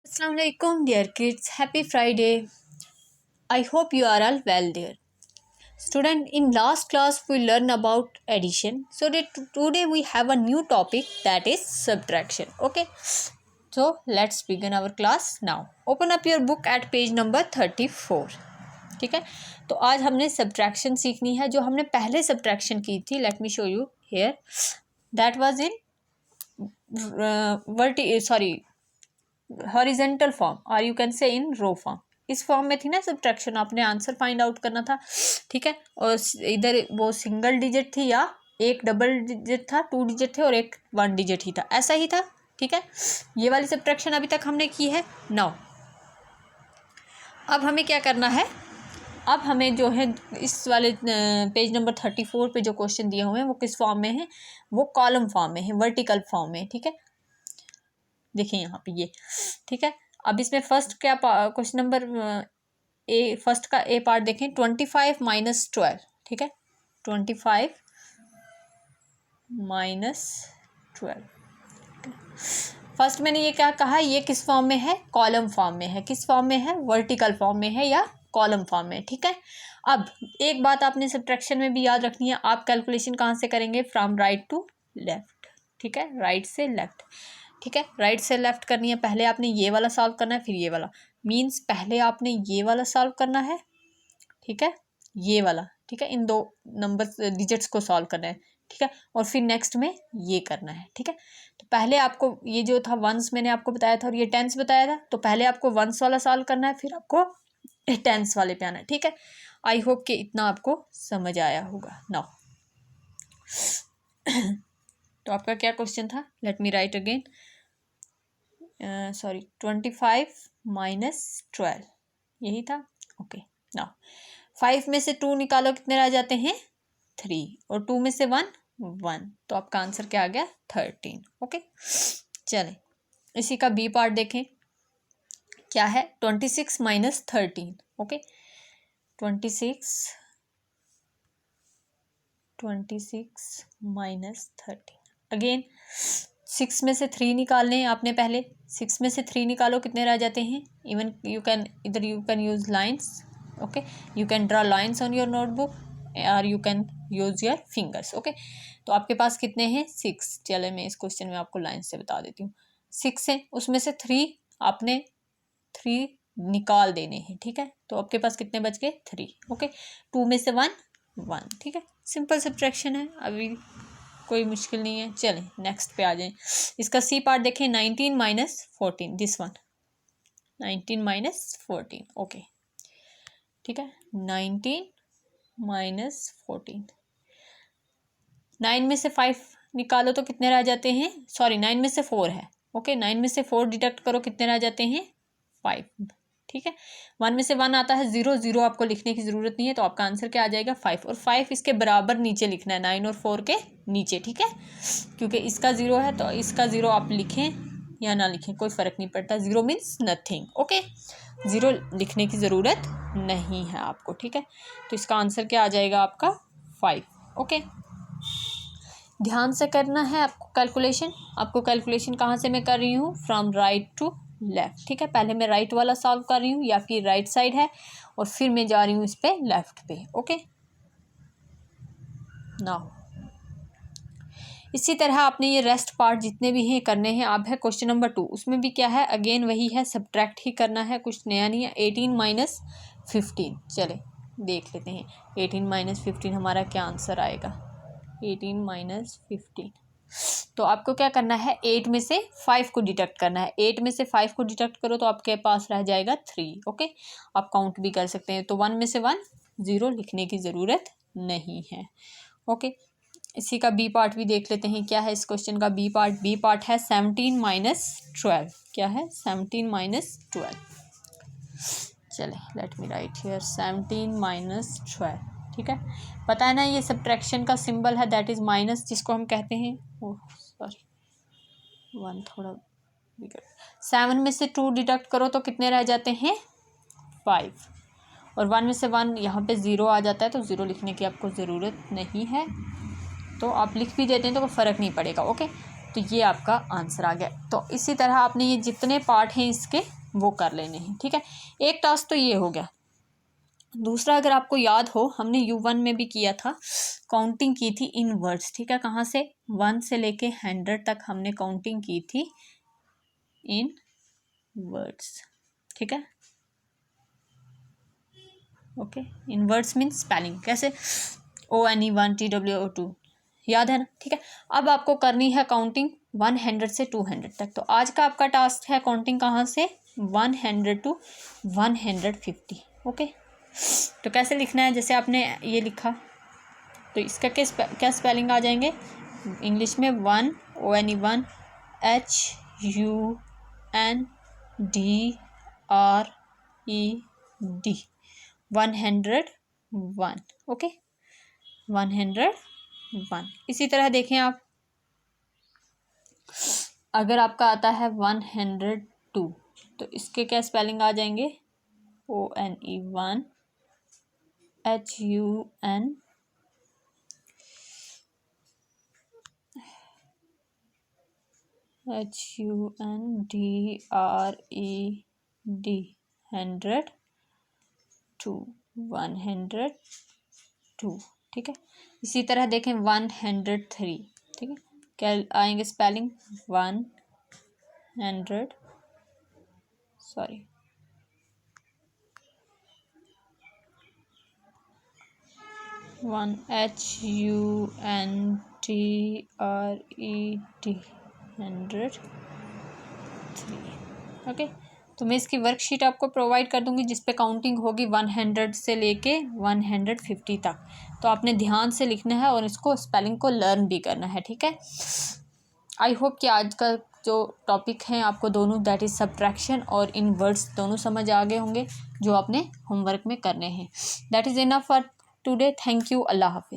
Assalamualaikum dear kids, happy Friday. I hope you are all well there. Student, in last class we learned about addition. So today we have a new topic, that is subtraction. Okay. So let's begin our class now. Open up your book at page number 34. ठीक है, तो आज हमने subtraction सीखनी है। जो हमने पहले सब्ट्रैक्शन की थी, let me show you here, that was in horizontal form और you can say in row form. इस फॉर्म में थी ना सब्ट्रैक्शन, आपने आंसर फाइंड आउट करना था। ठीक है, और इधर वो सिंगल डिजिट थी या एक डबल डिजिट था, 2 डिजिट थे और एक 1 डिजिट ही था, ऐसा ही था। ठीक है, ये वाली सब्ट्रैक्शन अभी तक हमने की है। नाउ अब हमें क्या करना है, अब हमें जो है इस वाले पेज नंबर 34 पे जो क्वेश्चन दिए हुए हैं वो किस फॉर्म में है, वो कॉलम फॉर्म में है, वर्टिकल फॉर्म में। ठीक है, देखिए यहाँ पे ये। ठीक है, अब इसमें फर्स्ट क्या क्वेश्चन नंबर ए, फर्स्ट का ए पार्ट देखें, 25 माइनस 12। ठीक है, 25 माइनस 12। फर्स्ट मैंने ये क्या कहा, ये किस फॉर्म में है, कॉलम फॉर्म में है। किस फॉर्म में है, वर्टिकल फॉर्म में है या कॉलम फॉर्म में। ठीक है, अब एक बात आपने सब्ट्रैक्शन में भी याद रखनी है, आप कैलकुलेशन कहाँ से करेंगे, फ्रॉम राइट टू लेफ्ट। ठीक है, राइट से लेफ्ट। ठीक है, राइट से लेफ्ट करनी है। पहले आपने ये वाला सॉल्व करना है, फिर ये वाला, मीन्स पहले आपने ये वाला सॉल्व करना है। ठीक है, ये वाला। ठीक है, इन दो नंबर डिजिट्स को सॉल्व करना है। ठीक है, और फिर नेक्स्ट में ये करना है। ठीक है, तो पहले आपको ये जो था वंस मैंने आपको बताया था और ये टेंस बताया था, तो पहले आपको वंस वाला सॉल्व करना है, फिर आपको टेंस वाले पे आना है। ठीक है, आई होप कि इतना आपको समझ आया होगा। नाउ तो आपका क्या क्वेश्चन था, let me right again, 25 minus 12 यही था। ओके, नाउ 5 में से 2 निकालो, कितने रह जाते हैं, 3, और 2 में से 1, तो आपका आंसर क्या आ गया, 13। ओके, चलें इसी का बी पार्ट देखें, क्या है, 26 माइनस 13। Okay, 26 minus 13। अगेन 6 में से 3 निकालने हैं आपने, पहले 6 में से 3 निकालो, कितने रह जाते हैं, इवन यू कैन इधर you can use lines. Okay, you can draw lines on your notebook और you can use your fingers. Okay, तो आपके पास कितने हैं, 6। चले मैं इस क्वेश्चन में आपको लाइन से बता देती हूँ। 6 है, उसमें से 3 आपने 3 निकाल देने हैं। ठीक है, तो आपके पास कितने बच गए, 3। ओके, 2 में से 1। ठीक है, सिंपल सब्ट्रैक्शन है, अभी कोई मुश्किल नहीं है। चलें नेक्स्ट पे आ जाएं। इसका सी पार्ट देखें, 19 minus 14, this one, 19 minus 14। Okay, ठीक है, 19 माइनस 14। 9 में से 5 निकालो तो कितने रह जाते हैं, 9 में से 4 है। ओके, 9 में से 4 डिडक्ट करो, कितने रह जाते हैं, 5। ठीक है, 1 में से 1 आता है 0 आपको लिखने की ज़रूरत नहीं है, तो आपका आंसर क्या आ जाएगा, 5। और 5 इसके बराबर नीचे लिखना है, 9 और 4 के नीचे। ठीक है, क्योंकि इसका 0 है तो इसका 0 आप लिखें या ना लिखें कोई फ़र्क नहीं पड़ता, 0 मीन्स नथिंग। ओके, 0 लिखने की ज़रूरत नहीं है आपको। ठीक है, तो इसका आंसर क्या आ जाएगा आपका, 5। ओके, ध्यान से करना है आपको कैलकुलेशन। आपको कैलकुलेशन कहाँ से मैं कर रही हूँ, फ्रॉम राइट टू लेफ्ट। ठीक है, पहले मैं राइट वाला सॉल्व कर रही हूँ, या फिर राइट साइड है, और फिर मैं जा रही हूँ इस पे लेफ्ट पे। ओके, नाउ इसी तरह आपने ये रेस्ट पार्ट जितने भी हैं करने हैं। अब है क्वेश्चन नंबर 2, उसमें भी क्या है, अगेन वही है, सब्ट्रैक्ट ही करना है, कुछ नया नहीं है। 18 माइनस 15, चले देख लेते हैं 18 माइनस 15 हमारा क्या आंसर आएगा। 18 माइनस 15, तो आपको क्या करना है, 8 में से 5 को डिडक्ट करना है। 8 में से 5 को डिडक्ट करो तो आपके पास रह जाएगा 3। ओके, आप काउंट भी कर सकते हैं। तो 1 में से 1, 0 लिखने की ज़रूरत नहीं है। ओके, इसी का बी पार्ट भी देख लेते हैं, क्या है इस क्वेश्चन का बी पार्ट। बी पार्ट है 17 माइनस 12। क्या है, 17 माइनस 12। चले let me right here, 17 minus 12। ठीक है, पता है ना ये सब्ट्रैक्शन का सिंबल है, दैट इज़ माइनस, जिसको हम कहते हैं, ओह सॉरी 1 थोड़ा बिगड़। 7 में से 2 डिडक्ट करो तो कितने रह जाते हैं, 5। और 1 में से 1 यहाँ पे 0 आ जाता है, तो 0 लिखने की आपको ज़रूरत नहीं है, तो आप लिख भी देते हैं तो कोई फ़र्क नहीं पड़ेगा। ओके, तो ये आपका आंसर आ गया। तो इसी तरह आपने ये जितने पार्ट हैं इसके वो कर लेने हैं, ठीक है। एक टास्क तो ये हो गया। दूसरा, अगर आपको याद हो, हमने U1 में भी किया था, काउंटिंग की थी इन वर्ड्स, ठीक है। कहाँ से? 1 से लेके 100 तक हमने काउंटिंग की थी इन वर्ड्स, ठीक है। ओके, इन वर्ड्स मीन्स स्पेलिंग कैसे? ONE1 TWO2, याद है ना, ठीक है। अब आपको करनी है काउंटिंग 100 से 200 तक। तो आज का आपका टास्क है काउंटिंग कहाँ से? 100 to 150। ओके, तो कैसे लिखना है? जैसे आपने ये लिखा, तो इसका क्या स्पेलिंग आ जाएंगे इंग्लिश में? 1 ONE1 HUNDRED 101। ओके, 101। इसी तरह देखें आप, अगर आपका आता है 102, तो इसके क्या स्पेलिंग आ जाएंगे? ONE1 HUNDRED 102, ठीक है। इसी तरह देखें 103, ठीक है। क्या आएंगे स्पेलिंग? 1 HUNDRED 103। ओके, तो मैं इसकी वर्कशीट आपको प्रोवाइड कर दूंगी जिस पे काउंटिंग होगी 100 से लेके 150 तक। तो आपने ध्यान से लिखना है और इसको स्पेलिंग को लर्न भी करना है, ठीक है। आई होप कि आज का जो टॉपिक है आपको दोनों, दैट इज़ सब्ट्रैक्शन और इन वर्ड्स, दोनों समझ आ गए होंगे जो आपने होमवर्क में करने हैं। That is enough for today. Thank you. अल्लाह हाफिज़।